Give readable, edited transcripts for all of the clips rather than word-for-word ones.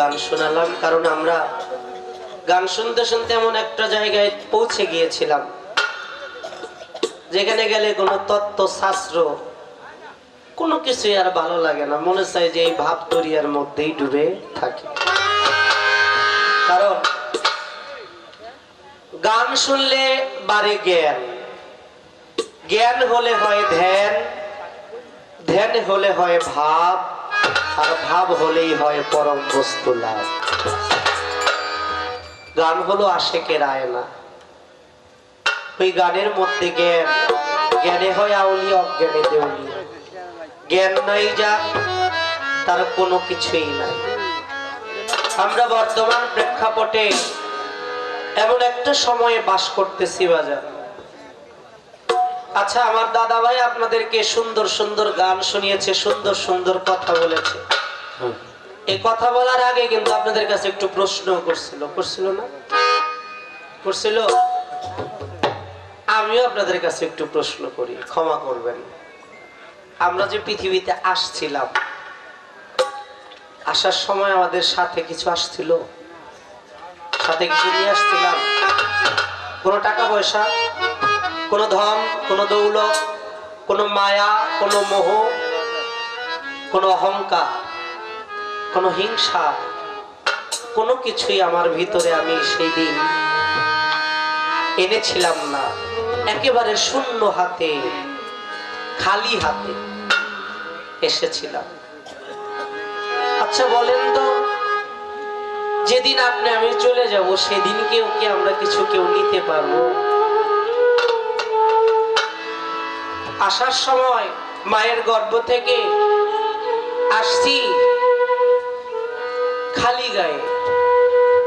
গান শোনালাম, কারণ আমরা গান শুনতে শুনতে এমন একটা জায়গায় পৌঁছে গিয়েছিলাম যেখানে গেলে কোনো তত্ত্ব শাস্ত্র কোনো কিছুই আর ভালো লাগে না, মনে চায় যে এই ভাব দরিয়ার মধ্যেই ডুবে থাকি। কারণ গান শুনলে বাড়ে জ্ঞান, জ্ঞান হলে হয় ধ্যান, ধ্যান হলে হয় ভাব, আর ভাব হলেই হয় পরম বস্তু লাভ। গান হলো আশেকের আয়না, ওই গানের মধ্যে জ্ঞান, জ্ঞানে হয় আউলিয়া, অজ্ঞানে দেউলিয়া। জ্ঞান নাই যা তার কোনো কিছুই নাই। আমরা বর্তমান প্রেক্ষাপটে এমন একটা সময়ে বাস করতেছি বাজার। আচ্ছা, আমার দাদা ভাই আপনাদেরকে সুন্দর সুন্দর গান শুনিয়েছে, সুন্দর সুন্দর কথা বলেছে। এই কথা বলার আগে কিন্তু আপনাদের কাছে একটু প্রশ্ন করছিল না? করছিল? আমিও আপনাদের কাছে একটু প্রশ্ন করি, ক্ষমা করবেন। আমরা যে পৃথিবীতে আসছিলাম, আসার সময় আমাদের সাথে কিছু আসছিল, সাথে কিছু নিয়ে আসছিলাম? কোনো টাকা পয়সা, কোনো ধন, কোনো দৌলত, কোনো মায়া, কোনো মোহ, কোনো অহংকার, কোনো হিংসা, কোনো কিছুই আমার ভিতরে আমি সেই দিন এনেছিলাম না। একেবারে শূন্য হাতে, খালি হাতে এসেছিলাম। আচ্ছা বলেন তো, যেদিন আপনি আমি চলে যাব সেদিন কেউ কি আমরা কিছু কেউ নিতে পারবো? আসার সময় মায়ের গর্ভ থেকে আসছি খালি গায়ে,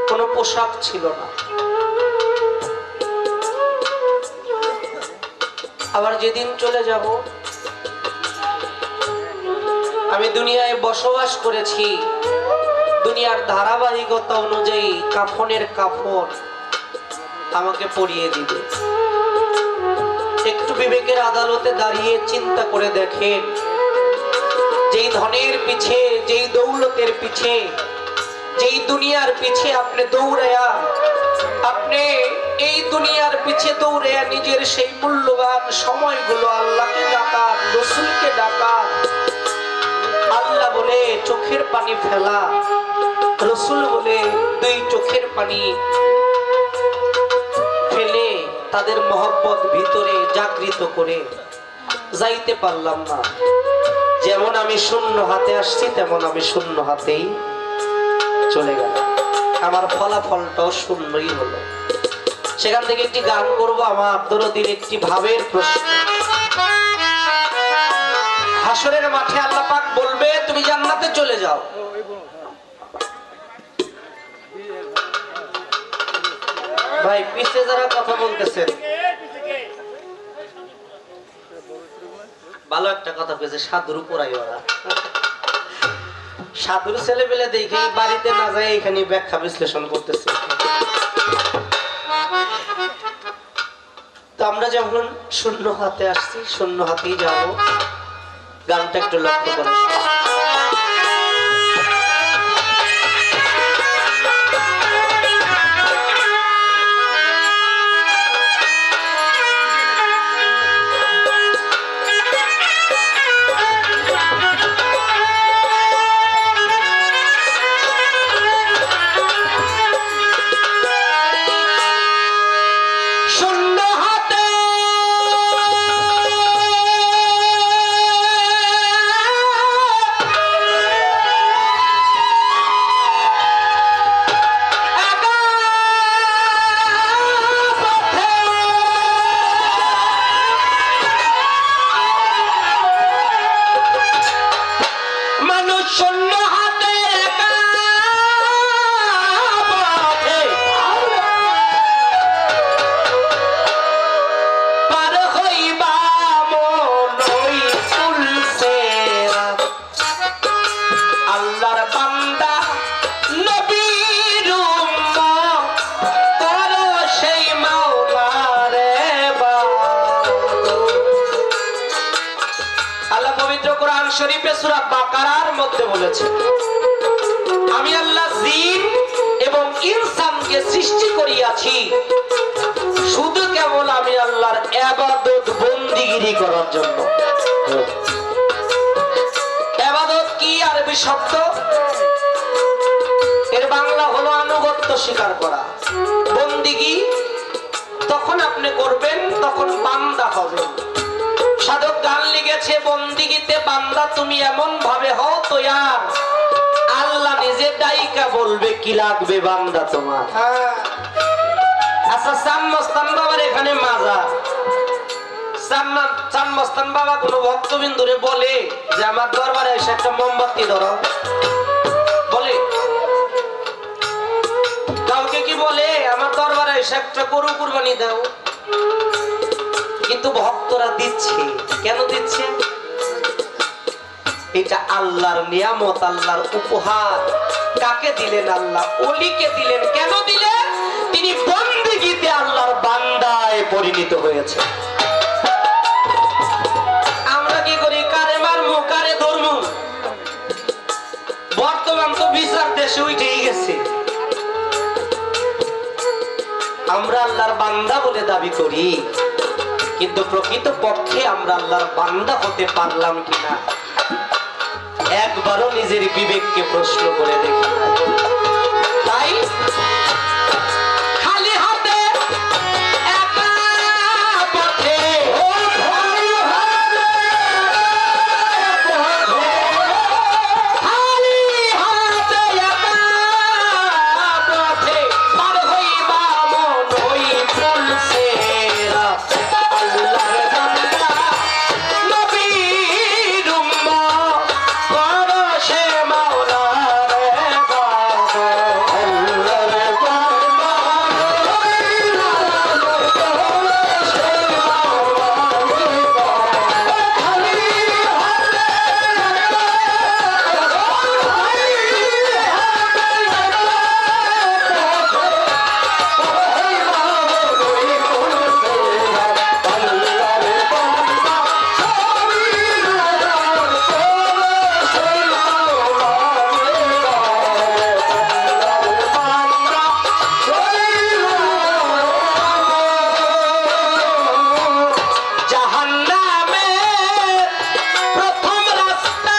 কোনো পোশাক ছিল না। আবার যেদিন চলে যাব, আমি দুনিয়ায় বসবাস করেছি, দুনিয়ার ধারাবাহিকতা অনুযায়ী কাফনের কাফন আমাকে পরিয়ে দিবে। একটু বিবেকের আদালতে দাঁড়িয়ে চিন্তা করে দেখেন, যেই ধনের পিছে, যেই দৌলতের পিছে, যেই দুনিয়ার পিছে আপনি দৌড়ায়া, আপনি এই দুনিয়ার পিছে দৌড়ায়া নিজের সেই মূল্যবান সময়গুলো আল্লাহকে ডাকান, রসুলকে ডাকান। আল্লাহ বলে চোখের পানি ফেলা, রসুল বলে দুই চোখের পানি ফেলে তাদের মহব্বত ভিতরে জাগৃত করে যাইতে পারলাম না। যেমন আমি শূন্য হাতে আসছি, তেমন আমি শূন্য হাতেই চলে গেল। আমার ফলাফলটাও শূন্যই হলো। সেখান থেকে একটি গান করব, আমার দরদির একটি ভাবের প্রশ্ন। হাসরের মাঠে আল্লাহ পাক বলবে তুমি জান্নাতে চলে যাও। ভাই পিছে যারা কথা বলতেছেন, ভালো একটা কথা কয়েছে, সাধুর উপরাই ওরা। সাধুর ছেলে পেলে দেখে বাড়িতে না যায় এখানে ব্যাখ্যা বিশ্লেষণ করতেছে। তো আমরা যেমন শূন্য হাতে আসছি, শূন্য হাতেই যাব। গানটা একটু লক্ষ্য করে শরীফে সূরা বাকারার মধ্যে বলেছে আমি আল্লাহ জিন এবং ইনসানকে সৃষ্টি করিয়াছি শুধু কেবল আমি আল্লাহর ইবাদত বন্দিগিরি করার জন্য। ইবাদত কি আরবি শব্দ, এর বাংলা হলো আনুগত্য স্বীকার করা। বন্দিগি তখন আপনি করবেন তখন বান্দা হবেন। সাধক গান লিখেছে, বন্দিগিতে বান্দা তুমি এমন ভাবে হও তৈয়ার, আল্লাহ নিজে ডাইকা বলবে কি লাগবে বান্দা তোমার। আচ্ছা, চান মস্তান বাবার এখানে মাজার, চান মস্তান বাবা কোন ভক্তবিন্দুরে বলে যে আমার দরবারে এসে একটা মোমবাতি ধরো, বলে? কাউকে কি বলে আমার দরবারে এসে একটা গরু কুরবানি দাও? কিন্তু ভক্তরা দিচ্ছে। কেন দিচ্ছে? এটা আল্লাহর নিয়ামত, আল্লাহর উপহার। কাকে দিলেন? আল্লাহ ওলিকে দিলেন। কেন দিলেন? তিনি বন্দিগিতে আল্লাহর বান্দায় পরিণত হয়েছে। আমরা কি করি? কারে মারমু, কারে ধরমু। বর্তমান তো বিচার দেশে উঠেই গেছে। আমরা আল্লাহর বান্দা বলে দাবি করি, কিন্তু প্রকৃত পক্ষে আমরা আল্লাহর বান্দা হতে পারলাম কিনা একবারও নিজের বিবেককে প্রশ্ন করে দেখি। তাই খালি হাতে একা পথে, খালি হাতে একা পথে পার হইবা মন হই ফুলসেরা। আল্লাহর বান্দা নবীর উম্মত করো সে মাওলা রে বাবা। আল্লাহর বান্দা সে জাহান্নামের প্রথম রাস্তা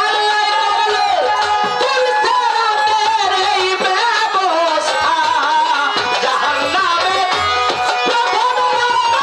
আল্লাহ করলো পুলসেরাতের এই ব্যবস্থা। জাহান্নামের প্রথম রাস্তা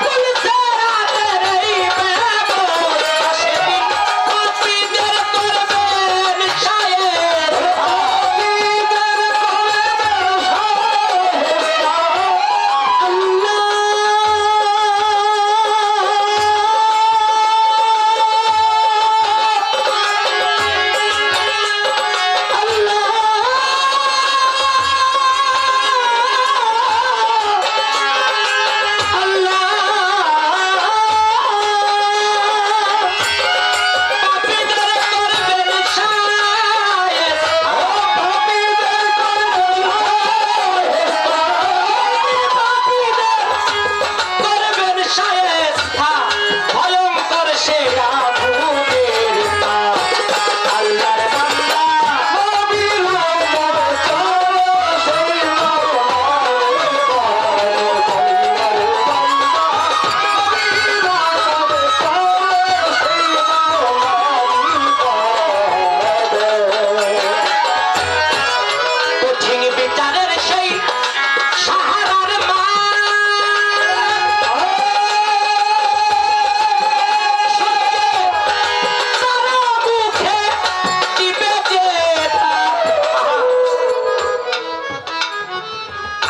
পুলসেরাতের এই ব্যবস্থা। সেদিন পাপীদের করবেন শায়ের, পাপীদের করবেন ভয়ঙ্কর সে আগুনের তাপ। আল্লাহর বান্দা নবীর উম্মত করো সেই মাওলা রে বাবা। আল্লাহর বান্দা নবীর উম্মত করো সেই মাওলা রে বাবা। কঠিন বিচারের সেই সাহারার মা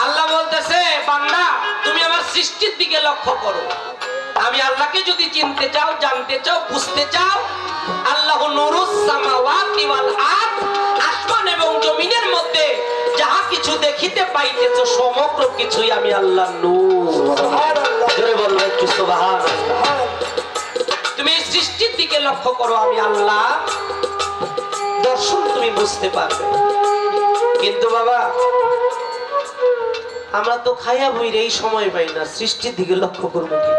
আল্লাহ বলতেছে, বান্দা তুমি আমার সৃষ্টির দিকে লক্ষ্য করো। আমি আল্লাহকে যদি চিনতে চাও, জানতে চাও, বুঝতে চাও, আল্লাহ নূরুস সামাওয়াতি ওয়াল আরদ, আসমান এবং জমিনের মধ্যে যাহা কিছু দেখিতে পাইতেছ সমগ্র কিছুই আমি আল্লাহর নূর। সুবহানাল্লাহ। জোরে বলবেন একটু সুবহানাল্লাহ। তুমি এই সৃষ্টি দিকে লক্ষ্য করো, আমি আল্লাহ দর্শন তুমি বুঝতে পারবে। কিন্তু বাবা আমরা তো খাইয়া বইরে এই সময় পাই না, সৃষ্টির দিকে লক্ষ্য করবো কি?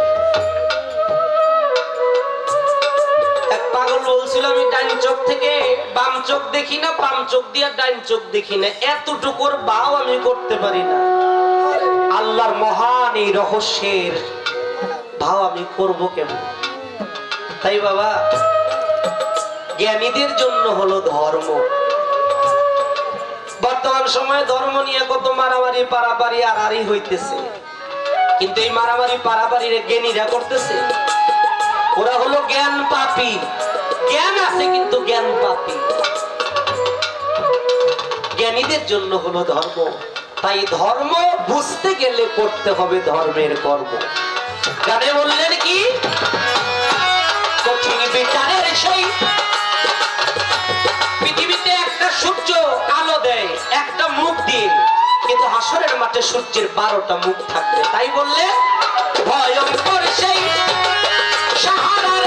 এক পাগল বলছিল আমি ডাইন চোখ থেকে বাম চোখ দেখি না, বাম চোখ দিয়ে ডাইন চোখ দেখি না, এতটুকুর বাও আমি করতে পারি না। আল্লাহর মহান এই রহস্যের ভাও আমি করব কেমন? তাই বাবা জ্ঞানীদের জন্য হলো ধর্ম। বর্তমান সময়ে ধর্ম নিয়ে কত মারামারি পারাপারি আড়াআড়ি হইতেছে, কিন্তু এই মারামারি পারাপারি জ্ঞানীরা করতেছে। ওরা হলো জ্ঞান পাপী, জ্ঞান আছে কিন্তু জ্ঞান পাপী। জ্ঞানীদের জন্য হলো ধর্ম। তাই ধর্ম বুঝতে গেলে করতে হবে ধর্মের কর্ম। গানে বললেন কি, কঠিন বিচারের সেই পৃথিবীতে একটা সূর্য আলো দেয় একটা মুখ দিয়ে, কিন্তু হাসরের মাঠে সূর্যের 12টা মুখ থাকবে। তাই বললে ভয়ঙ্কর সেই সাহারার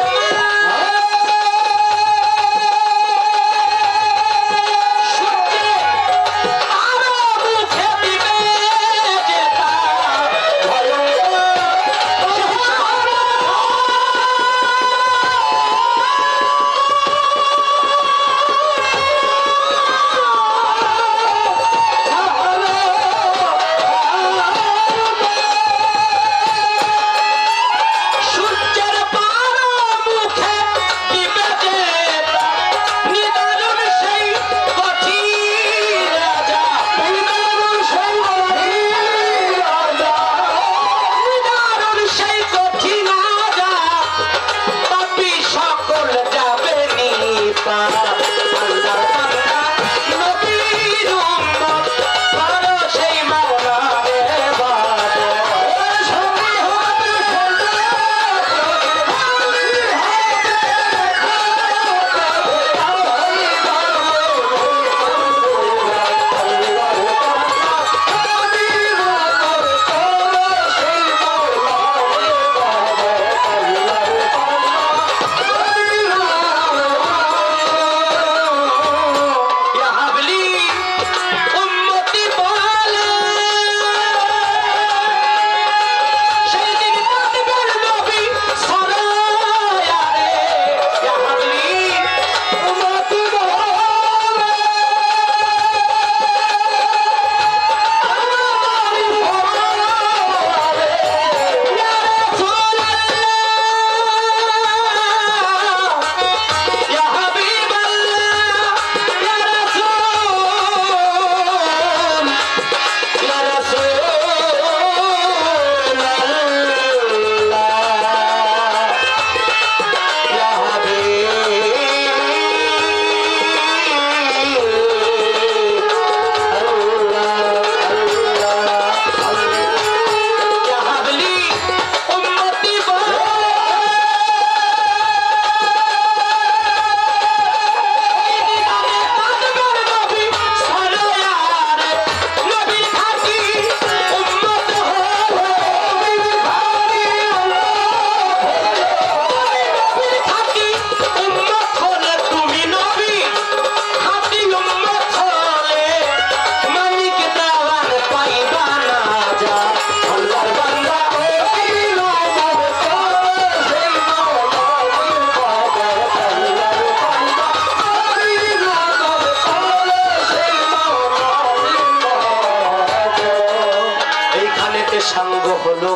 সাঙ্গ হলো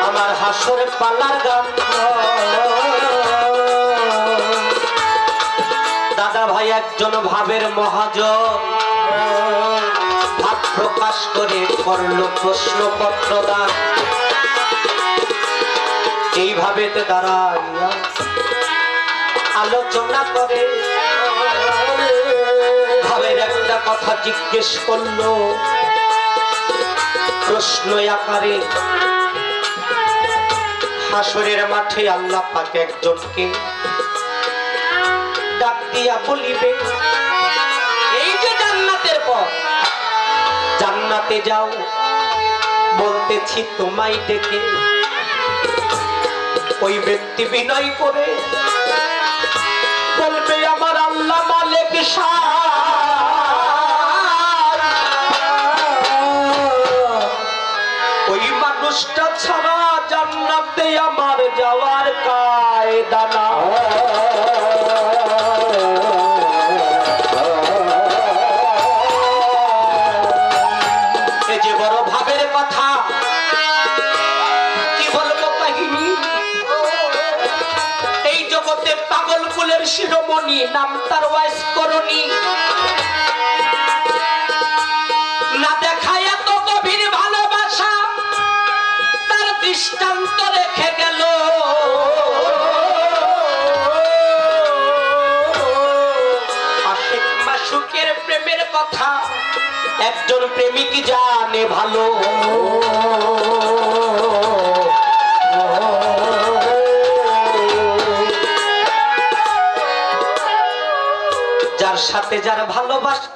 আমার হাসর পালার গান। দাদা ভাই একজন ভাবের মহাজন ভাব প্রকাশ করে করলো প্রশ্নপত্র দান। এইভাবে দাঁড়াইয়া আলোচনা করে ভাবের একটা কথা জিজ্ঞেস করলো প্রশ্ন আকারে। হাসরের মাঠে আল্লাহ পাক একজনকে ডাক দিয়া বলিবে, এই যে জান্নাতের পথ, জান্নাতে যাও, বলতেছি তোমায় ডেকে। ওই ব্যক্তি বিনয় করে বলবে আমার আল্লাহ মালিক ওই মানুষটা ছাড়া জান্নাতে আমার যাওয়ার কায়দা না। এই যে বড় ভাবের কথা, কি বলবো কাহিনী। এই জগতে পাগল কুলের শিরোমণি, নাম তার ওয়াইস করণী, না দেখায় এত গভীর ভালোবাসা তার দৃষ্টান্ত রেখে গেল। আশিক মাশুকের প্রেমের কথা একজন প্রেমিক জানে ভালো। যার সাথে যার ভালোবাসা,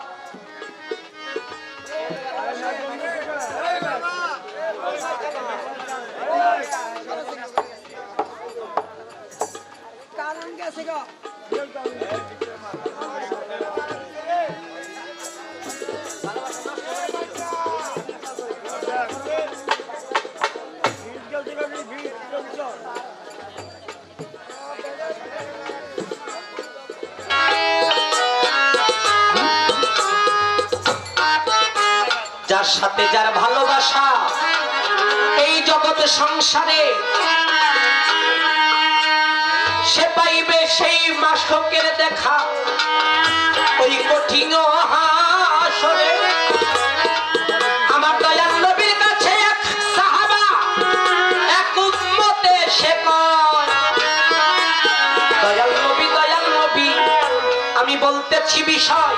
যার সাথে যার ভালোবাসা এই জগৎ সংসারে, সে পাইবে সেই মাসকের দেখা ওই কঠিন হাসরে। আমার দয়াল নবীর কাছে এক সাহাবা এক উম্মতে সে কয়, দয়াল নবী আমি বলতেছি বিষয়,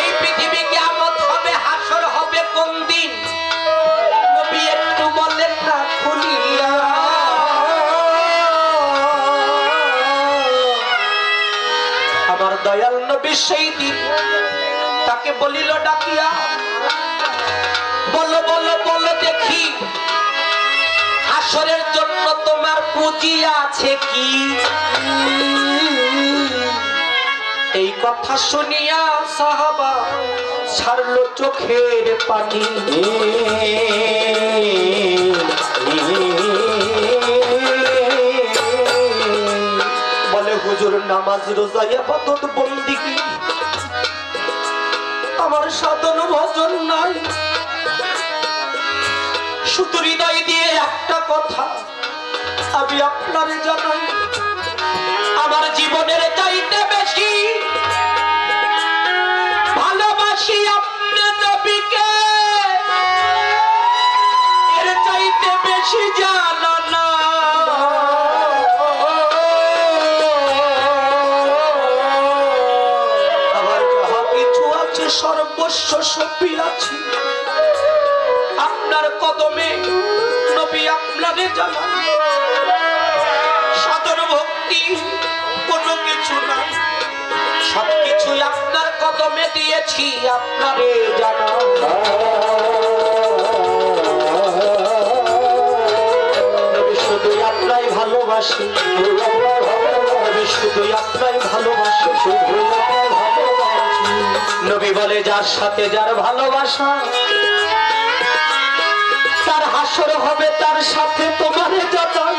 এই পৃথিবী কিয়ামত হবে, হাসর হবে কোন দিন? নবী একটু বলেন না খুলিয়া। আমার দয়াল নবী সেই দিন তাকে বলিল ডাকিয়া, বলো বলো বলো দেখি হাসরের জন্য তোমার পুঁজি আছে কি? এই কথা শুনিয়া সাহাবা ছাড়লো চোখের পানি। বলে হুজুর নামাজ রোজা ইবাদত বন্দেগী আমার সাধন ভজন নাই, শুধু হৃদয় দিয়ে একটা কথা আমি আপনারে জানাই, আমার জীবনের চাইতে বেশি ভালোবাসি আপনি নবীকে, এর চাইতে বেশি জানা না। আমার যাহা কিছু আছে সর্বস্ব সপি আছি আপনার কদমে, নবী আপনারে জানাই। সাধন ভক্তি কোনো কিছু নাই, সবকিছু আপনার কদমে দিয়েছি আপনারে জানা। নবী শুধু আপনাই ভালোবাসি, নবী শুধু আপনাই ভালোবাসি, নবী বলে যার সাথে যার ভালোবাসা তার হাসর হবে তার সাথে তোমার জানাই।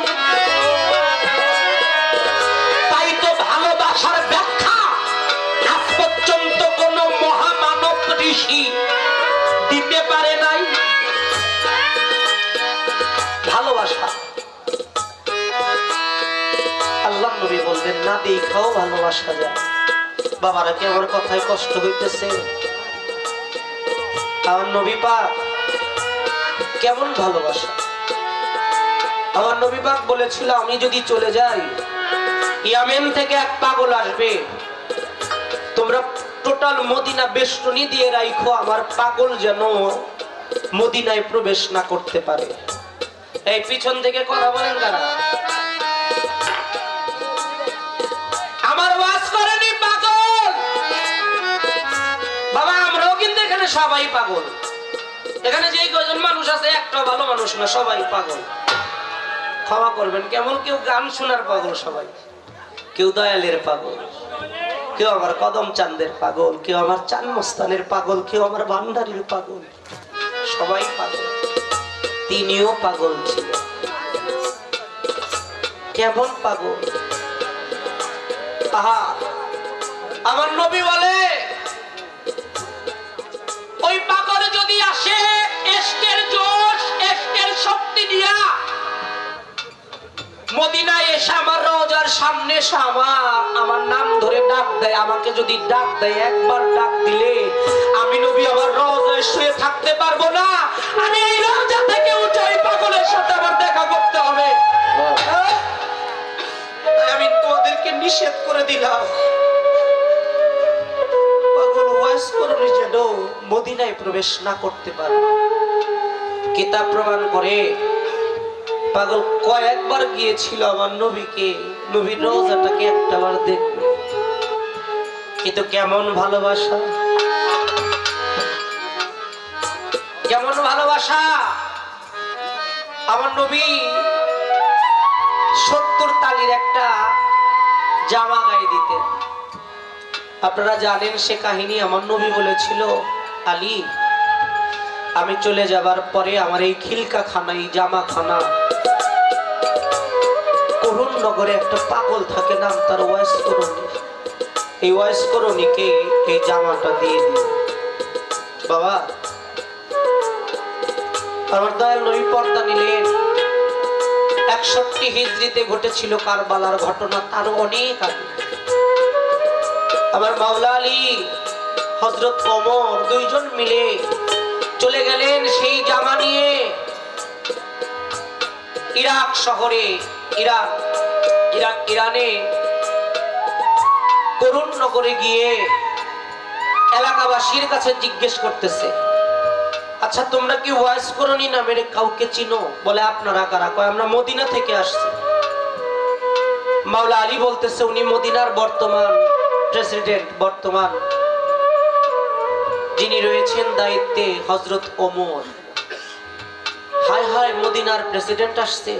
তাই তো ভালোবাসার ব্যাখ্যা আজ পর্যন্ত কোন মহামানব ঋষি দিতে পারে নাই। ভালোবাসা আল্লাহ নবী বলতেন না দেখাও ভালোবাসা যায়। বাবারা কি আমার কথায় কষ্ট হইতেছে? আমার নবী পাক কেমন ভালোবাসা। আমার নবী পাক বলেছিল আমি যদি চলে যাই ইয়ামেন থেকে এক পাগল আসবে, তোমরা টোটাল মদিনা বেষ্টনী দিয়ে রাখো, আমার পাগল যেন মদিনায় প্রবেশ না করতে পারে। এই পিছন থেকে কথা বলেন কারা? আমার ওয়াজ করেনি পাগল বাবা, আমরাও কিন্তু এখানে সবাই পাগল। এখানে যেই কয়জন মানুষ আছে একটা ভালো মানুষ না, সবাই পাগল। ক্ষমা করবেন, কেমন কেউ গান শোনার পাগল, সবাই কেউ দয়ালের পাগল, কেউ আমার কদম চাঁদের পাগল, কেউ আমার চান মস্তানের পাগল, কেউ আমার ভান্ডারির পাগল, সবাই পাগল। তিনিও পাগল ছিল। কেমন পাগল? আহা, আমার নবী বলে ওই পাগল যদি আসে এশকের জোশ, এশকের শক্তি দিয়া মদিনায় এসে আমার রওজার সামনে এসে আমার নাম ধরে ডাক দেয়, আমাকে যদি ডাক দেয়, একবার ডাক দিলে আমি নবী আমার রওজায় শুয়ে থাকতে পারবো না, আমি এই রওজা থেকে উঠে ওই পাগলের সাথে আমার দেখা করতে হবে। আমি তোমাদেরকে নিষেধ করে দিলাম, পাগল ওয়াজ করনি যেন মদিনায় প্রবেশ না করতে পারে। কিতাব প্রমাণ করে পাগল কয়েকবার গিয়েছিল আমার নবীকে, নবীর রওজাটাকে একটাবার দেখবে। কিন্তু কেমন ভালোবাসা, কেমন ভালোবাসা! আমার নবী 70 তালির একটা জামা গায়ে দিতেন। আপনারা জানেন সে কাহিনী। আমার নবী বলেছিল, আলী, আমি চলে যাবার পরে আমার এই খিলকা খানা, এই জামা খানা, করুণ নগরে একটা পাগল থাকে, নাম তার ওয়াইস করণী, এই ওয়াইস করণীকে এই জামাটা দিয়ে দিই। বাবা, আমার দয়াল নবী পর্দা নিলেন। 61 হিজরিতে ঘটেছিল কারবালার ঘটনা, তার অনেক আগে। আমার মাওলা আলী, হযরত ওমর, দুইজন মিলে চলে গেলেন সেই জামা নিয়ে ইরাক শহরে, ইরানে করুণ নগরে গিয়ে এলাকাবাসীর কাছে জিজ্ঞেস করতেছে, আচ্ছা তোমরা কি ওয়াইস করণী নামের কাউকে চিনো? বলে আপনারা কারা? কয় আমরা মদিনা থেকে আসছি। মাওলা আলী বলতেছে উনি মদিনার বর্তমান প্রেসিডেন্ট, বর্তমান যিনি রয়েছেন দায়িত্বে, হযরত ওমর। হায় হায়, মদিনার প্রেসিডেন্ট আসছে।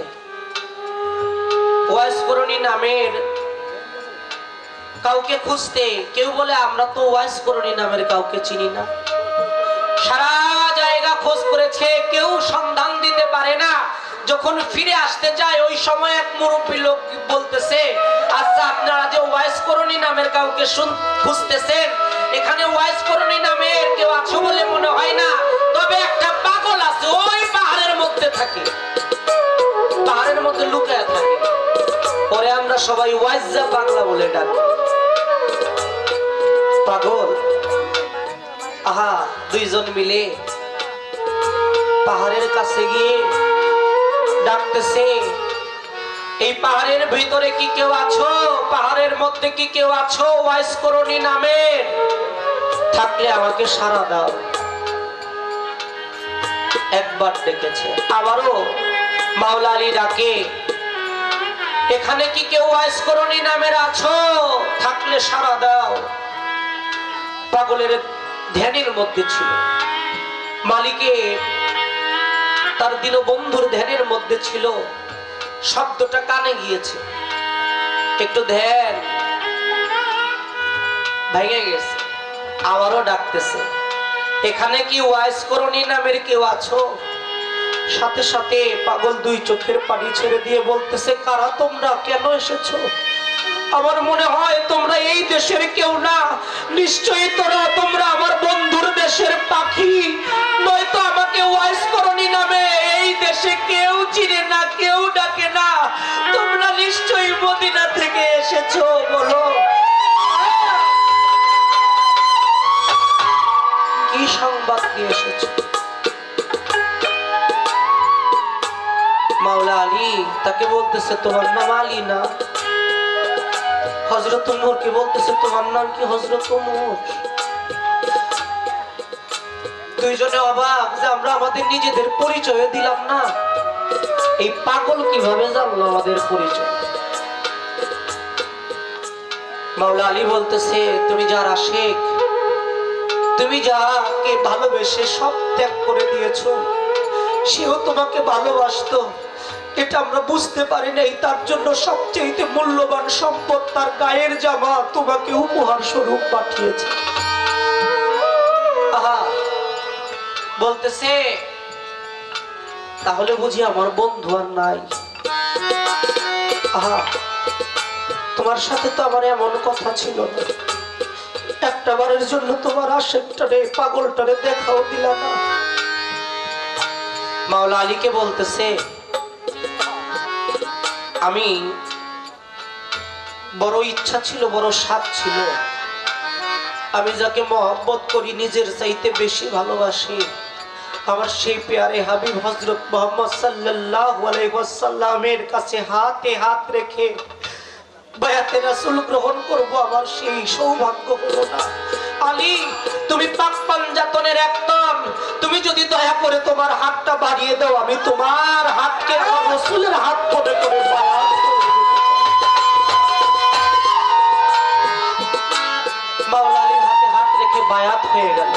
ওয়াইস করণী নামের কাউকে খুঁজতে, কেউ বলে আমরা তো ওয়াইস করণী নামের কাউকে চিনি না। সারা জায়গা খোঁজ করেছে, কেউ সন্ধান দিতে পারে না। যখন ফিরে আসতে চায়, ওই সময় এক মুরব্বী লোক বলতেছে, আচ্ছা আপনারা যে ওয়াইস করণী নামের কাউকে খুঁজতেছেন, এখানে ওয়াইস করণী নামের কেউ আছে বলে মনে হয় না, তবে একটা পাগল আছে, ওই পাহাড়ের মধ্যে থাকে, পাহাড়ের মধ্যে লুকায় থাকে। পরে আমরা সবাই ওয়াইজা পাগলা বলে ডাকি। পাগল, আহা, দুইজন মিলে পাহাড়ের কাছে গিয়ে ডাকতেছে, এই পাহাড়ের ভিতরে কি কেউ আছো? পাহাড়ের মধ্যে কি কেউ আছো ওয়াইস করণী নামের? থাকলে আমাকে সাড়া দাও। একবার ডেকেছে, আবারও মাওলা আলী ডাকে, এখানে কি কেউ ওয়াইস করণী নামের আছো? থাকলে সাড়া দাও। পাগলের ধ্যানের মধ্যে ছিল, মালিকের তার দীনবন্ধুর ধ্যানের মধ্যে ছিল। শব্দটা কানে গিয়েছে, একটু ধ্যান ভেঙে গেছে, আবারও ডাকতেছে, এখানে কি ওয়াইস করণী নামের কেউ আছো? সাথে সাথে পাগল দুই চোখের পানি ছেড়ে দিয়ে বলতেছে, কারা তোমরা? কেন এসেছো? আমার মনে হয় তোমরা এই দেশের কেউ না, নিশ্চয়ই তোমরা আমার বন্ধুর দেশের পাখি, নয়তো আমাকে ওয়াইস করণী নামে এই দেশে কেউ চিনে না, কেউ ডাকে না। তোমরা নিশ্চয়ই মদিনা থেকে এসেছো, বলো কি সংবাদ নিয়ে এসেছো? মাওলা আলী তাকে বলতেছে, তোমার নাম আলী না? হযরত ওমরকে বলতেছে, তোমার নাম কি? হযরত ওমর। দুইজনে অবাক যে আমরা আমাদের নিজেদের পরিচয় দিলাম না, এই পাগল কিভাবে জানলো আমাদের পরিচয়? মাওলা আলী বলতেছে, তুমি যার আশিক, তুমি যাকে ভালোবেসে সব ত্যাগ করে দিয়েছো, সেও তোমাকে ভালোবাসতো, এটা আমরা বুঝতে পারি নাই, তার জন্য সবচেয়ে মূল্যবান সম্পদ তার গায়ের জামা তোমাকে উপহার স্বরূপ পাঠিয়েছে। আহা, বলতেছে তাহলে বুঝি আমার বন্ধু আর নাই। আহা, তোমার সাথে তো আমার এমন কথা ছিল না, একটা বারের জন্য তোমার আশেকটারে পাগলটারে দেখাও দিলা না। মাওলা আলীকে বলতেছে আমি বড় ইচ্ছা ছিল, বড় স্বাদ ছিল, আমি যাকে মহব্বত করি, নিজের চাইতে বেশি ভালোবাসি, আমার সেই পেয়ারে হাবিব হযরত মুহাম্মদ সাল্লাল্লাহু আলাইহি ওয়াসাল্লামের কাছে হাতে হাত রেখে বায়াতে রাসূল গ্রহণ করব, আমার সেই সৌভাগ্য হলো না। আলী, তুমি পাক পাঞ্জাতনের একদম, তুমি যদি দয়া করে তোমার হাতটা বাড়িয়ে দাও, আমি তোমার হাতকে আমার রাসূলের হাত মনে করে বায়াত করব। মাওলা আলীর হাতে হাত রেখে বায়াত হয়ে গেল।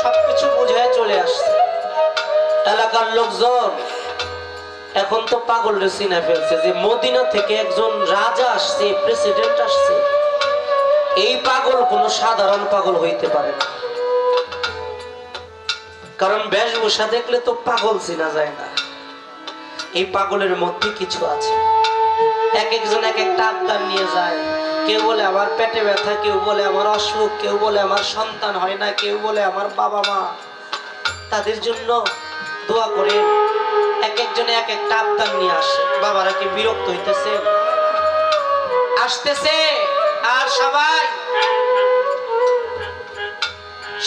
সবকিছু বুঝে চলে আসছে। এলাকার লোকজন এখন তো পাগল চিনে ফেলছে যে মদিনা থেকে একজন রাজা আসছে, প্রেসিডেন্ট আসছে। এই পাগল কোনো সাধারণ পাগল হইতে পারে না, কারণ বেশভূষা দেখলে তো পাগল চিনা যায় না। এই পাগলের মধ্যে কিছু আছে। এক একজন এক একটা আবদার নিয়ে যায়। কেউ বলে আমার পেটে ব্যথা, কেউ বলে আমার অসুখ, কেউ বলে আমার সন্তান হয় না, কেউ বলে আমার বাবা মা, তাদের জন্য দোয়া করে। এক একজনে এক একটা আবদার নিয়ে আসে। বাবারা কি বিরক্ত হইতেছে? আসতেছে আর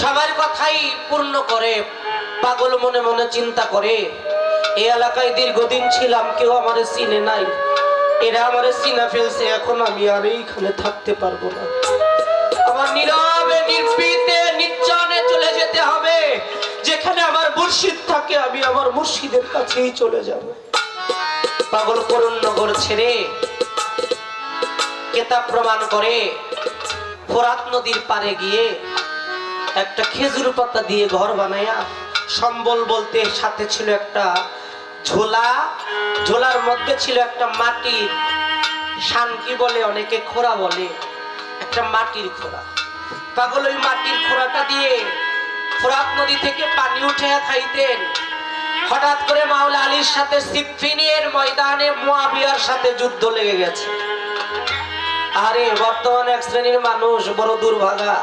সবার কথাই পূর্ণ করে। পাগল মনে মনে চিন্তা করে, এই এলাকায় দীর্ঘদিন ছিলাম, কেউ আমারে চিনে নাই, এরা আমারে চিনা ফেলছে, এখন আমি আর এইখানে থাকতে পারবো না, আমার নীরবে নির্ভীতে নির্জনে চলে যেতে হবে। যেখানে আমার মুর্শিদ থাকে আমি আমার মুর্শিদের কাছেই চলে যাব। পাগল করুণ নগর ছেড়ে কেতাব প্রমাণ করে ফোরাত নদীর পারে গিয়ে একটা খেজুর পাতা দিয়ে ঘর বানায়া, সম্বল বলতে সাথে ছিল একটা ঝোলা, ঝোলার মধ্যে ছিল একটা মাটির শানকি বলে, অনেকে খোড়া বলে, একটা মাটির খোড়া। পাগল ওই মাটির খোড়াটা দিয়ে ফোরাত নদী থেকে পানি উঠে খাইতেন। হঠাৎ করে মাওলা আলীর সাথে সিফফিনের ময়দানে মুয়াবিয়ার সাথে যুদ্ধ লেগে গেছে। আরে বর্তমানে এক শ্রেণীর মানুষ বড় দুর্ভাগা,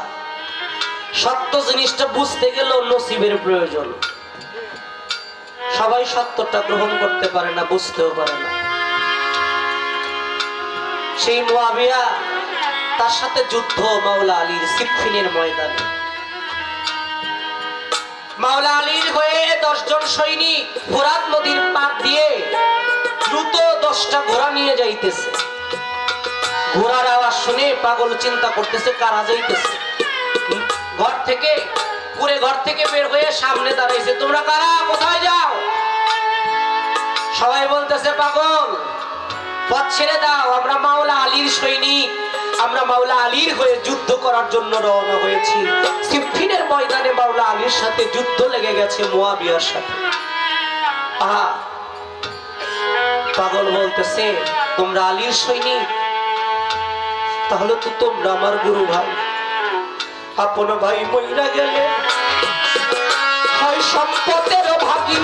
সত্য জিনিসটা বুঝতে গেলেও নসিবের প্রয়োজন। সবাই সত্যটা গ্রহণ করতে পারে না, বুঝতেও পারে না। সেই মুয়াবিয়া, তার সাথে যুদ্ধ মাওলা আলীর সিফফিনের ময়দানে। মাওলা আলীর হয়ে 10 জন সৈনিক ফোরাত নদীর পার দিয়ে দ্রুত 10টা ঘোড়া নিয়ে যাইতেছে। ঘোড়ার আওয়াজ শুনে পাগল চিন্তা করতেছে কারা যাইতেছে। ঘর থেকে বের হয়ে সামনে দাঁড়াইছে। তোমরা কারা, কোথায় যাও? সবাই বলতেছে পাগল, পথ ছেড়ে দাও, আমরা মাওলা আলীর সৈনিক, আমরা মাওলা আলীর হয়ে যুদ্ধ করার জন্য রওনা হয়েছি। সিফফিনের ময়দানে মাওলা আলীর সাথে যুদ্ধ লেগে গেছে মুয়াবিয়ার সাথে। আহা, পাগল বলতেছে তোমরা আলীর সৈনিক, তাহলে তো তোমরা আমার গুরু ভাই। আপন ভাই মইরা গেলে হয় সম্পদের ভাগী,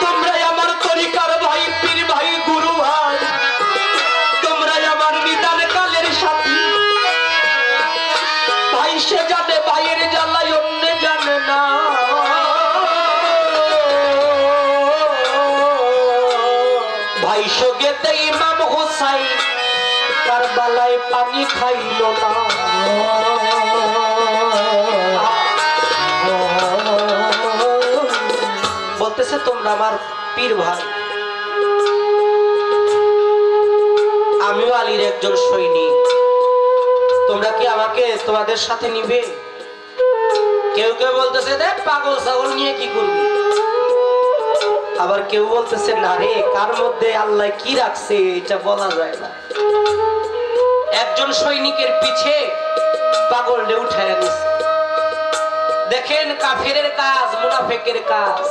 তোমরাই আমার তরিকার ভাই, পীর ভাই, গুরু ভাই, তোমরাই আমার নিদান কালের সাথী। ভাই সে জানে ভাইয়ের জ্বালাই অন্য জানে না। ভাই সগেতে ইমাম হোসাইন কারবালায় পানি খাইল না। বলতেছে তোমরা আমার পীর ভাই, আমিও আলীর একজন সৈনিক, তোমরা কি আমাকে তোমাদের সাথে নিবে? কেউ কেউ বলতেছে দেখ পাগল ছাগল নিয়ে কি করবি। আবার কেউ বলতেছে না রে, কার মধ্যে আল্লাহ কি রাখছে এটা বলা যায় না। একজন সৈনিকের পিছে পাগলরে উঠায় নিছে। দেখেন কাফেরের কাজ, মুনাফিকের কাজ।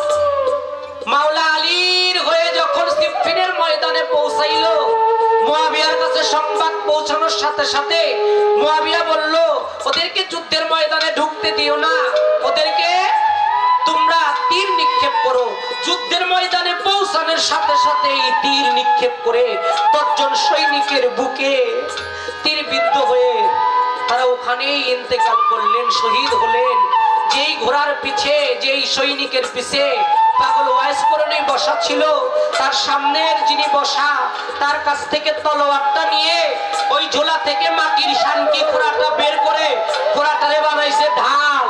মাওলা আলীর হয়ে যখন সিফিনের ময়দানে পৌঁছাইলো, মুয়াবিয়ার কাছে সংবাদ পৌঁছানোর সাথে সাথে মুয়াবিয়া বলল, ওদেরকে যুদ্ধের ময়দানে ঢুকতে দিও না, ওদেরকে তোমরা তীর নিক্ষেপ করো। যুদ্ধের ময়দানে পৌঁছানোর সাথে সাথে তীর নিক্ষেপ করে 10 জন সৈনিকের বুকে তীর বিদ্ধ হয়ে তারা ওখানেই ইন্তেকাল করলেন, শহীদ হলেন। যেই ঘোড়ার পিছে, যেই সৈনিকের পিছে পাগল ওয়াইস করণে বসা ছিল, তার সামনের যিনি বসা, তার কাছ থেকে তলোয়ারটা নিয়ে ওই ঝোলা থেকে মাটির শানকি ঘোড়াটা বের করে ঘোড়াটারে বানাইছে ঢাল,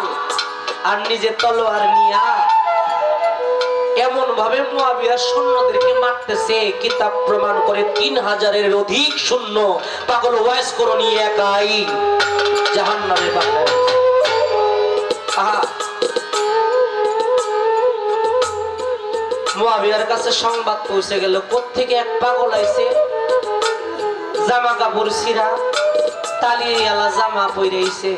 আর নিজে তলোয়ার নিয়া এমন ভাবে মুয়াবিয়ার সৈন্যদেরকে মারতেছে, কিতাব প্রমাণ করে 3000-এর অধিক সৈন্য পাগল ওয়াইস করণী একাই জাহান্নামে পাঠায়। মুয়াবিয়ার কাছে সংবাদ পৌঁছে গেল, কোত্থেকে এক পাগল আইছে, জামা কাপড় ছিঁড়া, তালিয়ালা জামা পইরাইছে,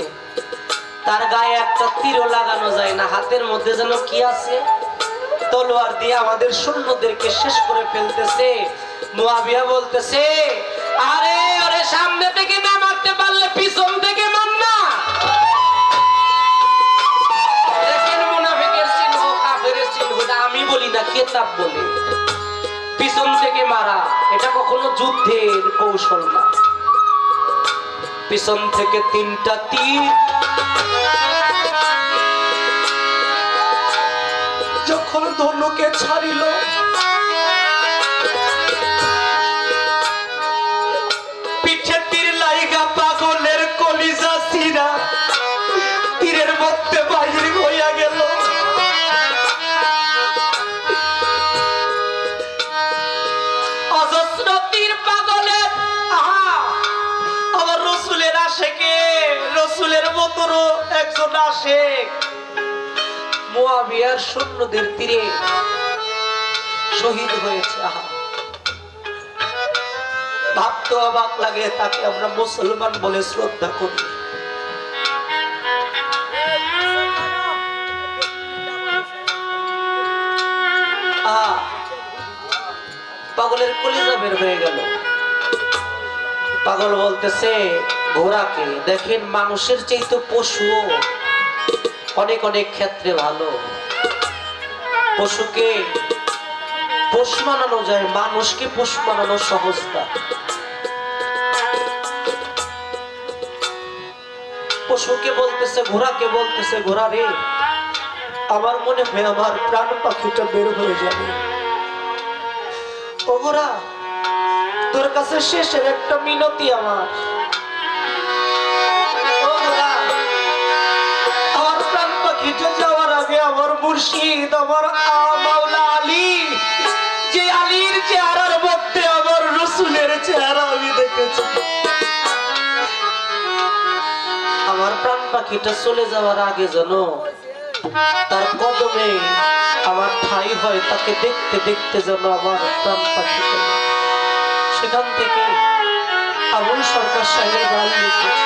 তার গায়ে একটা তীরও লাগানো যায় না, হাতের মধ্যে যেন কি আছে, তলোয়ার দিয়ে আমাদের সৈন্যদেরকে শেষ করে ফেলতেছে। মুয়াবিয়া বলতেছে, আরে আরে সামনে থেকে না মারতে পারলে পিছন থেকে মার না। দেখেন মুনাফিকের চিহ্ন, কাফেরের চিহ্ন, এটা আমি বলি না, কিতাব বলে। পিছন থেকে মারা এটা কখনো যুদ্ধের কৌশল না। পিছন থেকে 3টা তীর যখন ধনুকে ছাড়িল, পিঠে তীর লাইগা পাগলের কলিজা ছিঁড়া তীরের মধ্যে বাহির হইয়া গেল। অজস্র তীর পাগলের, আমার রসুলের আশেকে, রসুলের মতোরও একজন আশেক মুয়াবিয়ার সৈন্যদের তীরে শহীদ হয়েছে। ভাবতে অবাক লাগে, তাকে আমরা মুসলমান বলে শ্রদ্ধা করি। পাগলের কলিজা বের হয়ে গেল। পাগল বলতেছে ঘোড়াকে, দেখেন মানুষের চাইতে পশুও অনেক অনেক ক্ষেত্রে ভালো। পশুকে পোষ মানানো যায়, মানুষকে পোষ মানানো সহজ না। পশুকে বলতেছে, ঘোড়াকে বলতেছে, ঘোড়া রে, আমার মনে হয় আমার প্রাণ পাখিটা বের হয়ে যাবে। ও ঘোড়া, তোর কাছে শেষের একটা মিনতি আমার। যাওয়ার আগে আমার মুর্শিদ, আমার মাওলা আলী, যে আলীর চেহারার মধ্যে আমার রসুলের চেহারা আমি দেখেছি, আমার প্রাণ পাখিটা চলে যাওয়ার আগে যেন তার কদমে আমার ঠাই হয়, তাকে দেখতে দেখতে যেন আমার প্রাণ পাখিটা। সেখান থেকে আবুল সরকার সাহেবের গান লিখেছে,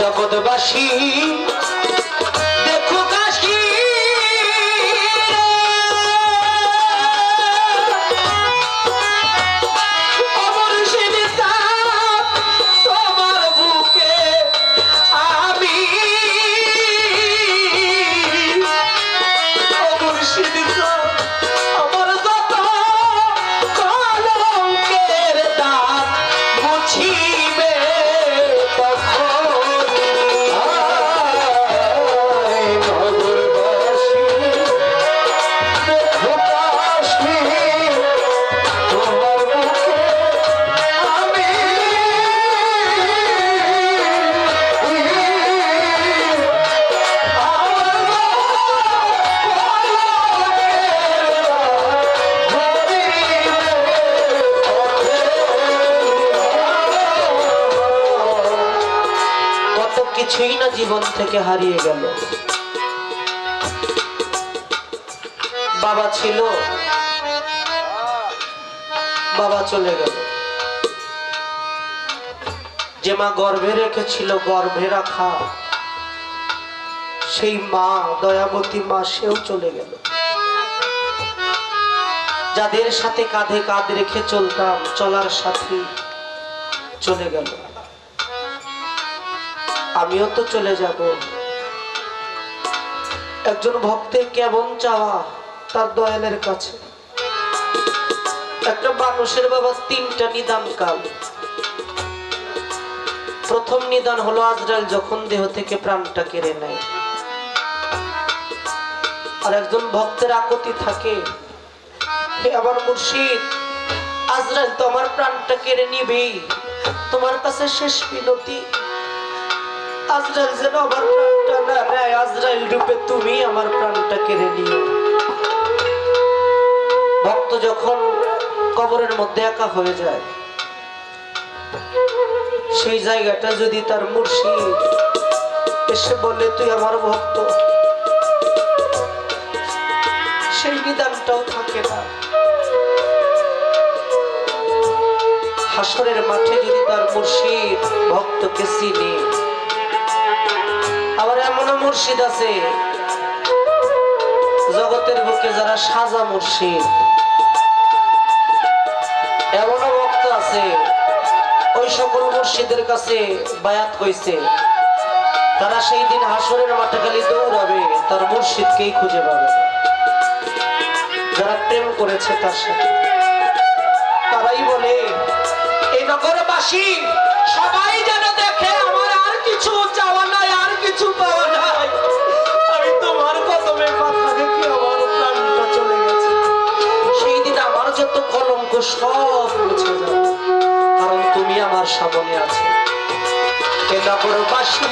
জগৎবাসী দেখো কাশী অমর সেনে তোমার বুকে আমি অমর সেনে আমার যত কলঙ্কের দাগ মুছিবে তখন কিছুই না জীবন থেকে হারিয়ে গেল। বাবা ছিল, বাবা চলে গেল। যে মা গর্ভে রেখেছিল, গর্ভে রাখা সেই মা, দয়াবতী মা, সেও চলে গেল। যাদের সাথে কাঁধে কাঁধ রেখে চলতাম, চলার সাথী চলে গেল। আমিও তো চলে যাব। একজন ভক্তের কেমন চাওয়া তার দয়ালের কাছে। একটা মানুষের বাবা তিনটা নিদান কাল। প্রথম নিদান হলো আজরাইল যখন দেহ থেকে প্রাণটা কেড়ে নেয়। আর একজন ভক্তের আকুতি থাকে, হে আমার মুর্শিদ, আজরাইল তো আমার প্রাণটা কেড়ে নিবেই, তোমার কাছে শেষ মিনতি, আজরাইল যেন আমার প্রাণটা না এখানে আজরাইল রূপে তুমি আমার প্রাণটা কেড়ে নিও। ভক্ত যখন কবরের মধ্যে একা হয়ে যায়, সেই জায়গাটা যদি তার মুর্শিদ এসে বলে তুই আমার ভক্ত, সেই নিদানটাও থাকে না। হাসরের মাঠে যদি তার মুর্শিদ ভক্তকে চিনে, আবার এমনও মুর্শিদ আছে জগতের বুকে যারা সাজা মুর্শিদ, এমনও ভক্ত আছে ওই সকল মুর্শিদের কাছে বায়াত হয়েছে, তারা সেই দিন হাসরের মাঠে খালি দৌড়াবে, তার মুর্শিদকেই খুঁজে পাবে। যারা প্রেম করেছে তার সাথে, তারাই বলে এই নগরবাসী সবাই যেন দেখে আমার আর কিছু চাওয়া নাই, আর কিছু পাওয়া নাই, আমি তোমার কদমে মাথা রেখে আমার প্রাণটা চলে গেছে। সেই দিন আমার যত কলঙ্ক সব মুছে যাবে, কারণ তুমি আমার সামনে আছো। এ নগরবাসী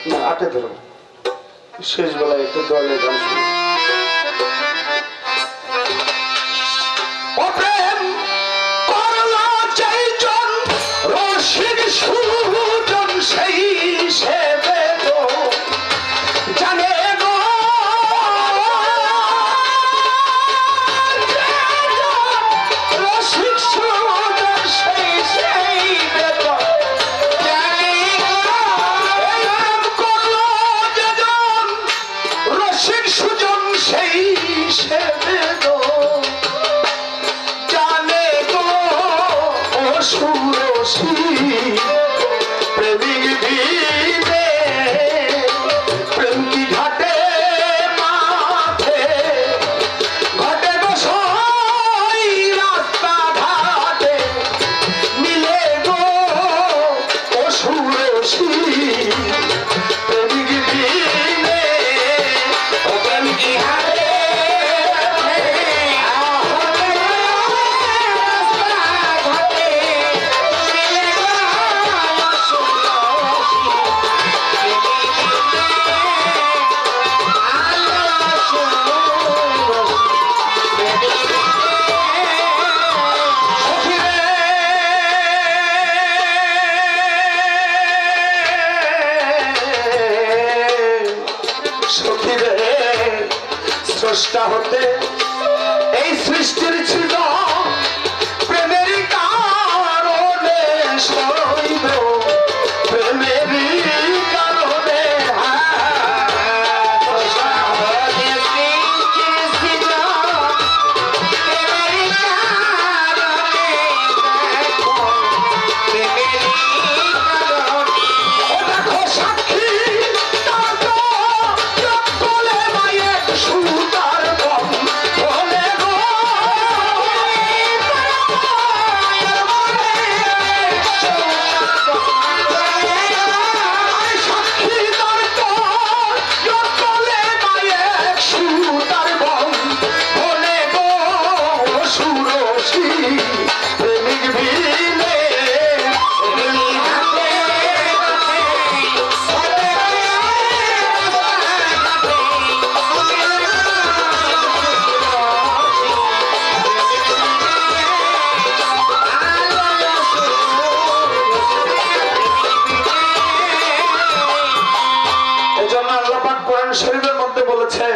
না আটে ধরো, শেষ বেলায় একটু দলের গান শুনি। অপ্রেম করলা চাইজন রসিক সুজন সেই সেবে গো জানে গো রসিক সুজন সেই সেবে গো জানে গো এরম করলো যেজন রসিক সুজন সেই সেবে গো জানে গো ও সুরসী প্রেমিক দিবে প্রেম কি ঘাটে মাঠে ঘাটে বসই রাস্তা ঘাটে মিলে গো ও সুরসী প্রেমিক দিবে ও প্রেম কি ঘাটে স্রষ্টা হতে এই সৃষ্টির ছিল প্রেমেরই কারণে সইব প্রেমেরই কারণে শরীফের মধ্যে বলেছে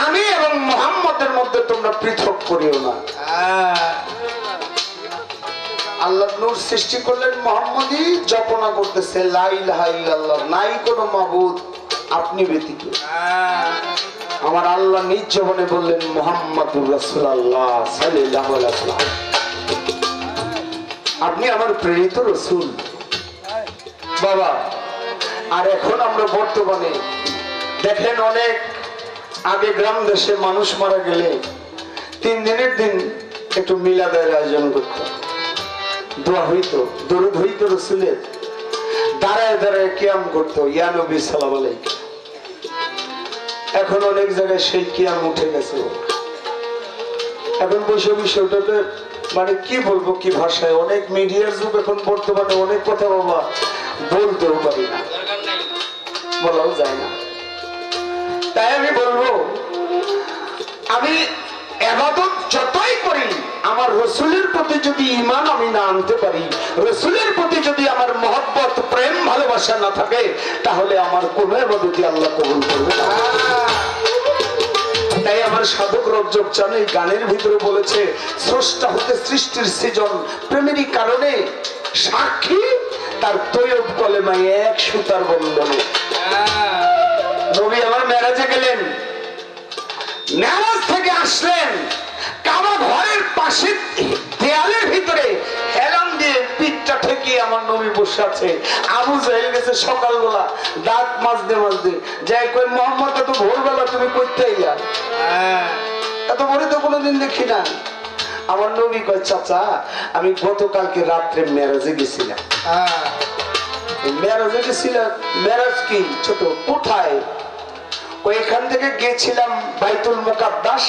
আমি এবং মুহাম্মদের মধ্যে তোমরা পৃথক করিও না। আল্লাহ নূর সৃষ্টি করলেন, মুহাম্মদই জপনা করতেছে লা ইলাহা ইল্লাল্লাহ, নাই কোনো মাবুদ আপনি ব্যতীত। আমার আল্লাহ নিজ জবানে বললেন মুহাম্মাদুর রাসূলুল্লাহ সাল্লাল্লাহু আলাইহি ওয়াসাল্লাম, আপনি আমার প্রেরিত রাসূল। বাবা, আর এখন আমরা বর্তমানে দেখেন, অনেক আগে গ্রাম দেশে মানুষ মারা গেলে 3 দিনের দিন একটু মিলাদের আয়োজন করত, দোয়া হইতো, দরুদ হইতো রাসূলের, দাঁড়ায় দাঁড়ায় কিয়াম করতো, ইয়া নবী সালাম আলাইকুম। এখন অনেক জায়গায় সেই কিয়াম উঠে গেছে, এখন বসে বসে ওটাতে মানে কি বলবো কি ভাষায়, অনেক মিডিয়ার যুগ এখন বর্তমানে, অনেক কথা বাবা বলতেও পারি না, বলাও যায় না। তাই আমি বলবো, আমি ইবাদত যতই করি, আমার রাসূলের প্রতি যদি ঈমান আমি না আনতে পারি, রাসূলের প্রতি যদি আমার মহব্বত প্রেম ভালোবাসা না থাকে, তাহলে আমার কোনো ইবাদতই আল্লাহ কবুল করবে না। তাই আমার সাধক রজ্জব চান এই গানের ভিতরে বলেছে, স্রষ্টা হতে সৃষ্টির সৃজন প্রেমেরই কারণে সাক্ষী তার তৈয়ব কলেমায় এক সুতার বন্ধনে। নবী আমার মেরাজে গেলেন, মেরাজ থেকে আসলেন, কাবা ঘরের পাশে দেয়ালের ভিতরে হেলান দিয়ে পিঠটা ঠেকিয়ে আমার নবী বসে আছে। আবু জাহেল গেছে সকালবেলা দাঁত মাজতে মাজতে, যাই কই মোহাম্মদ এত ভোরবেলা তুমি করতে ইয়া, এত ভোরে তো কোনোদিন দেখি না। আমার নবী কয়, চাচা আমি গতকালকে রাত্রে মেরাজে গেছিলাম। মেরাজে গেছিলাম? মেরাজ কি ছোট, কোথায়? এখান থেকে গেছিলাম বাইতুল মুকাদ্দাস,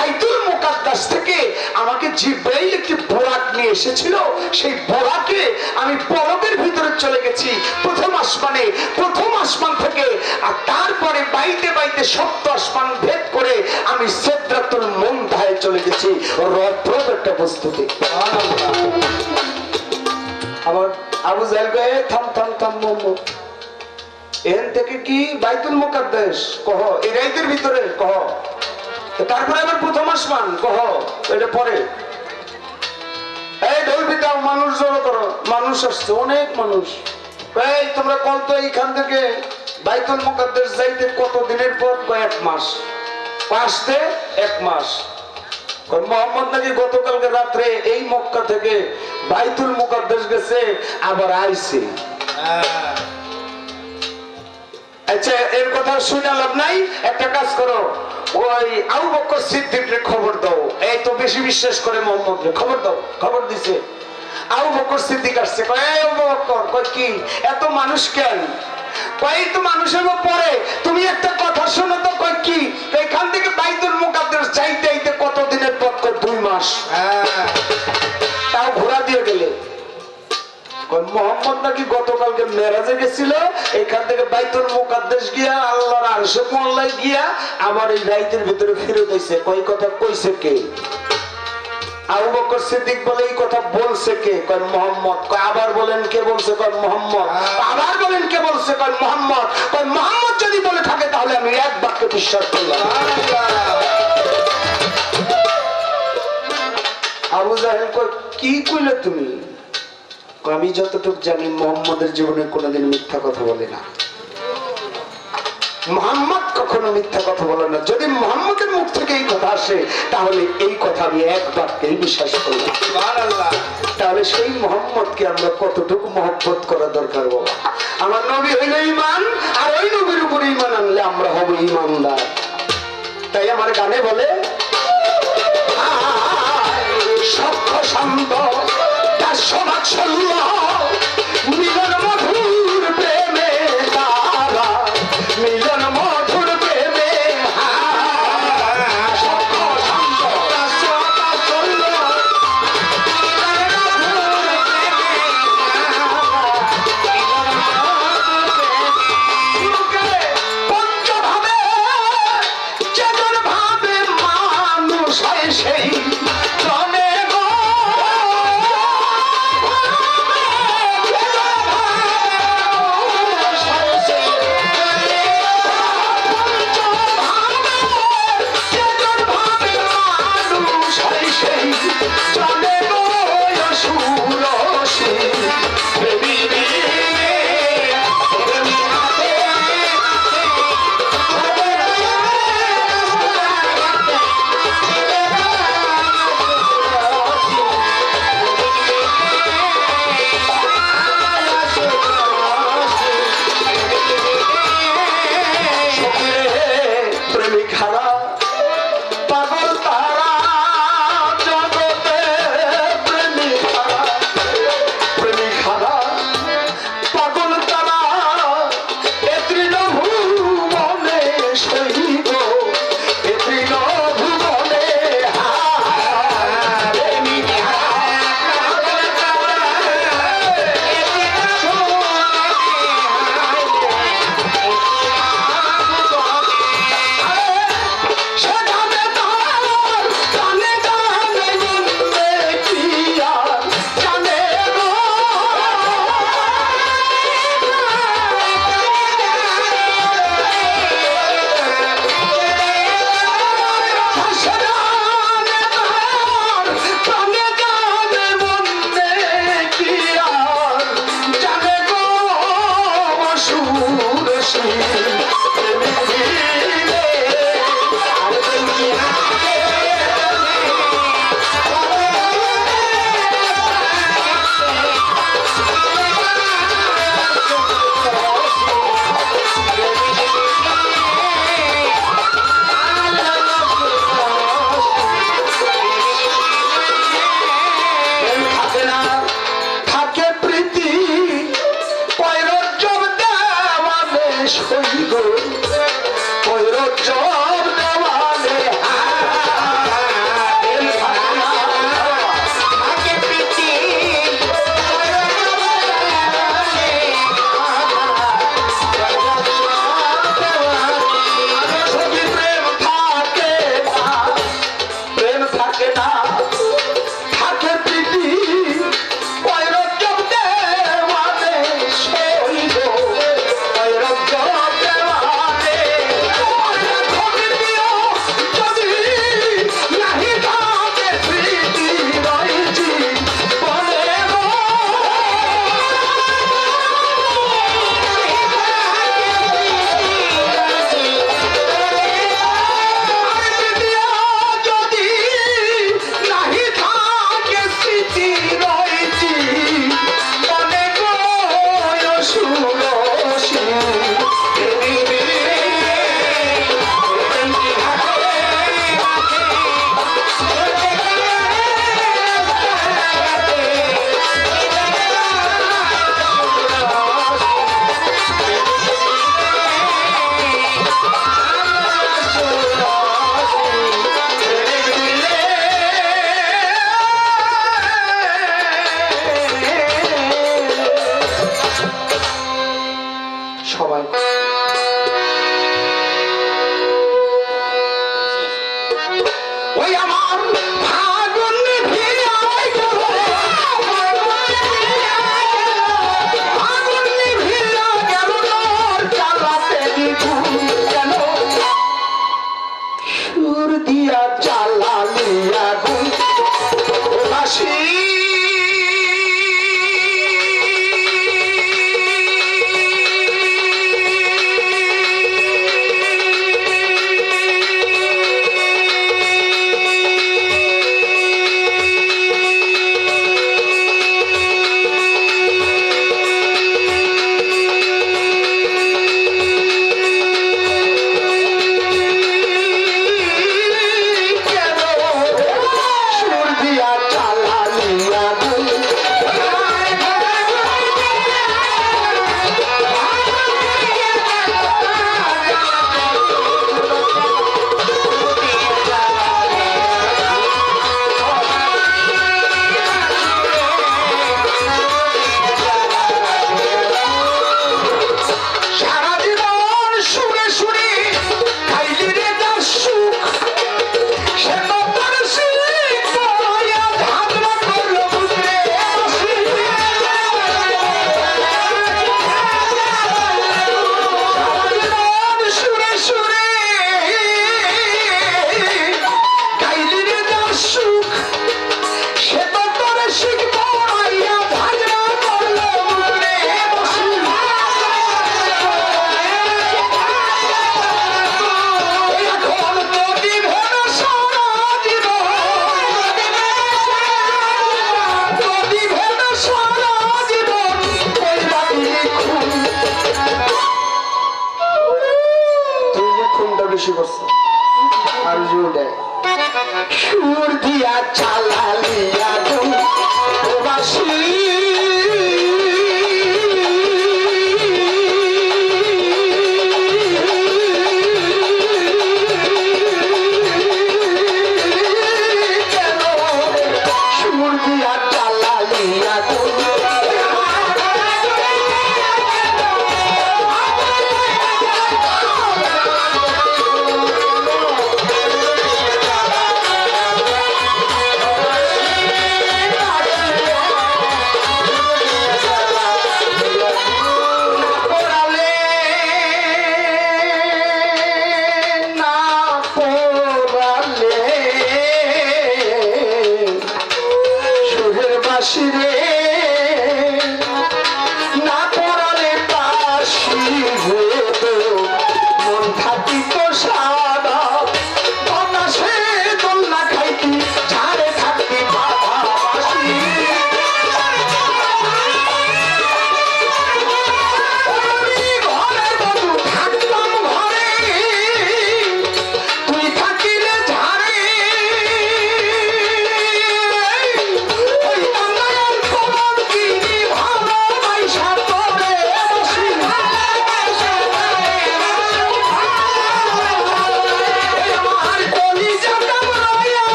বাইতুল মুকাদ্দাস থেকে আমাকে জিব্রাইল একটি বোরাক নিয়ে এসেছিল, সেই বোরাকে আমি পলকের ভিতরে চলে গেছি প্রথম আসমানে, প্রথম আসমান থেকে, আর তারপরে বাইতে বাইতে সপ্ত আসমান ভেদ করে আমি সিদরাতুল মুনতাহায় চলে গেছি রথপ্রদ একটা বস্তুতে। আবার আবু জাহেল কহে থাম থাম থাম মোহাম্মদ, এখান থেকে কি বাইতুল মুকাদ্দাস কহ, এই রাইতের ভিতরে কহ, তারপরে আবার প্রথম আসমান কহ, এটা পরে। এই ঢোল পিটাও, মানুষ জড়ো করো, মানুষ আসছে, অনেক মানুষ। এই তোমরা কল তো এইখান থেকে বাইতুল মুকাদ্দাস যাইতে কত দিনের পর? কয়েক মাস। আসতে 1 মাস। মোহাম্মদ নাকি গতকালকে রাত্রে এই মক্কা থেকে বাইতুল মুকাদ্দাস গেছে, আবার আইছে। আচ্ছা, এর কথা শুনে লাভ নাই, একটা কাজ করো, ওই আবু বকর সিদ্দিককে খবর দাও। এই তো বেশি বিশ্বাস করে মোহাম্মদকে, খবর দাও। খবর দিছে, আবু বকর সিদ্দিক আসছে। কয় এই আবু বকর, কয় কি এত মানুষ কেন? কয় তো মানুষের পরে তুমি একটা কথা শোনো তো। কয় কি? এখান থেকে বাইতুল মুকাদ্দাস যাইতে যাইতে কত দিনের পথ? কয় 2 মাস। তাও ঘোড়া দিয়ে গেলে। মোহাম্মদ নাকি গতকালকে মেরাজে গেছিল, এখান থেকে বাইতুল মুকাদ্দাস গিয়া আল্লাহর আরশে মোল্লায় গিয়া আবার এই রাইতের ভিতরে ফিরে দিয়েছে। কয় কথা কইছে কে? আবু বকর সিদ্দিক বলে এই কথা বলছে কে? কয় মোহাম্মদ। কয় আবার বলেন কে বলছে? কয় মোহাম্মদ। আবার বলেন কে বলছে? কয় মোহাম্মদ। কয় মোহাম্মদ যদি বলে থাকে তাহলে আমি এক বাক্যে বিশ্বাস করলাম। আবু জাহেল কয় কি কইলে তুমি? আমি যতটুকু জানি মোহাম্মদের জীবনে কোনোদিন মিথ্যা কথা বলে না, মোহাম্মদ কখনো মিথ্যা কথা বলে না। যদি মোহাম্মদের মুখ থেকে এই কথা আসে তাহলে এই কথা আমি এক বাক্যেই বিশ্বাস করি। তাহলে সেই মোহাম্মদকে আমরা কতটুকু মহব্বত করা দরকার বাবা? আমার নবী হইল ঈমান, আর ওই নবীর উপর ঈমান আনলে আমরা হব ঈমানদার। তাই আমার গানে বলে সখ্য শান্ত মিলন মধুর প্রেমে তারা, মিলন মধুর প্রেমে পঞ্চভাবে চেতন ভাবে মানুষ হয় সেই জনে গো।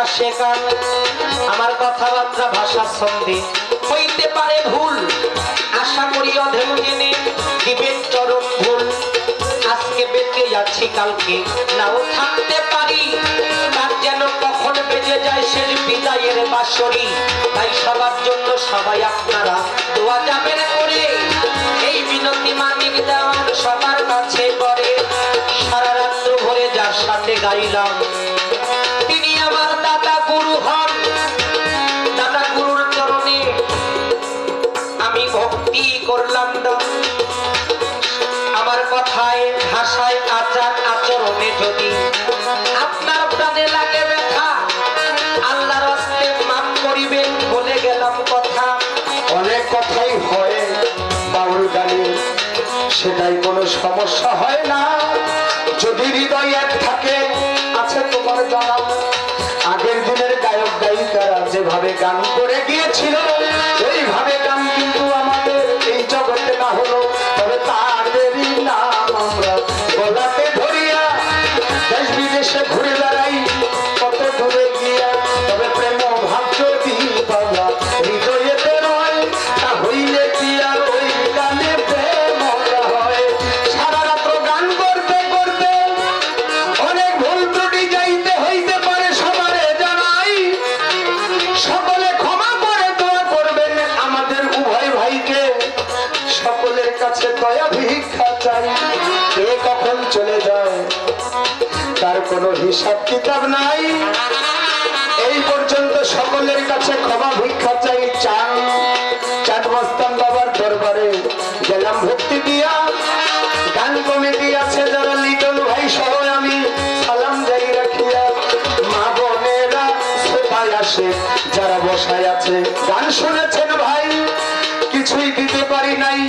আশেকান আমার কথাবার্তা ভাষা ছন্দে হইতে পারে ভুল, আশা করি অধম জেনে দিবেন চরম ভুল। আজকে বেঁচে যাচ্ছি কালকে নাও থাকতে পারি, তার যেন কখন বেজে যায় শেষ বিদায়ের বাঁশরি। তাই সবার জন্য সবাই আপনারা দোয়া যাবেন করে, এই বিনতি মানিক দেওয়ান সবার কাছে করে। সারা রাত্র ভরে যার সাথে গাইলাম তিনি আমার দাদা গুরু হন, দাদা গুরুর চরণে আমি ভক্তি করলাম না। আমার কথায় ভাষায় আচার আচরণে যদি আপনার প্রাণে লাগে ব্যথা, আল্লাহর হস্তে মাফ করিবেন, বলে গেলাম কথা। অনেক কথাই হয় বাউল গানে, সেটাই কোনো সমস্যা হয় না যদি হৃদয় এক থাকে। আছে তোমার জানা আগের দিনের গায়ক গায়িকারা যেভাবে গান করে গিয়েছিল, ওইভাবে গান কিন্তু আমাদের এই জগতে না হলো, তবে তাদেরই নাম আমরা গলাতে ধরিয়া দেশ বিদেশে ঘুরে বেড়াই কত দূরে গিয়া। তবে প্রেম ভাব যদি বাবা হৃদয়েতে রয়, তা হইলে কি আর ওই গানে প্রেম হয়? সারা রাত্র গান করতে করতে অনেক ভুল ত্রুটি যাইতে হইতে পারে, সবারে জানাই। সকলে ক্ষমা করে দোয়া করবেন আমাদের উভয় ভাইকে, সকলের কাছে দয়া ভিক্ষা চাই। কে কখন চলে যায় তার কোনো হিসাব কিতাব নাই। এই পর্যন্ত সকলের কাছে ক্ষমা ভিক্ষা চাই। চাঁদ মস্তান বাবার দরবারে গেলাম ভক্তি দিয়া, গান কমিটি আছে যারা লিটন ভাই সহ আমি সালাম যাই রাখিয়া। মা বোনেরা সোফায় আসে যারা বসায় আছে, গান শুনেছেন ভাই, কিছুই দিতে পারি নাই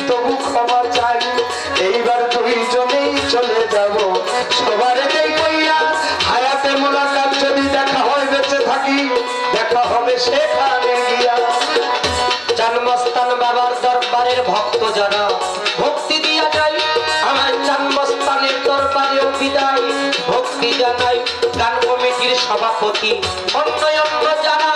তবু ক্ষমা চাই। এইবার দুইজনেই চলে যাব সবার কইয়া, হায়াতে মোলাকাত যদি দেখা হয় বেঁচে থাকি, দেখা হবে সেখানে গিয়া। চানমস্তান বাবার দরবারের ভক্ত যারা ভক্তি দিয়া যায়, আমার চানমস্তানের দরবারেও বিদায় ভক্তি জানাই। গান কমিটির সভাপতি অন্য অন্য যারা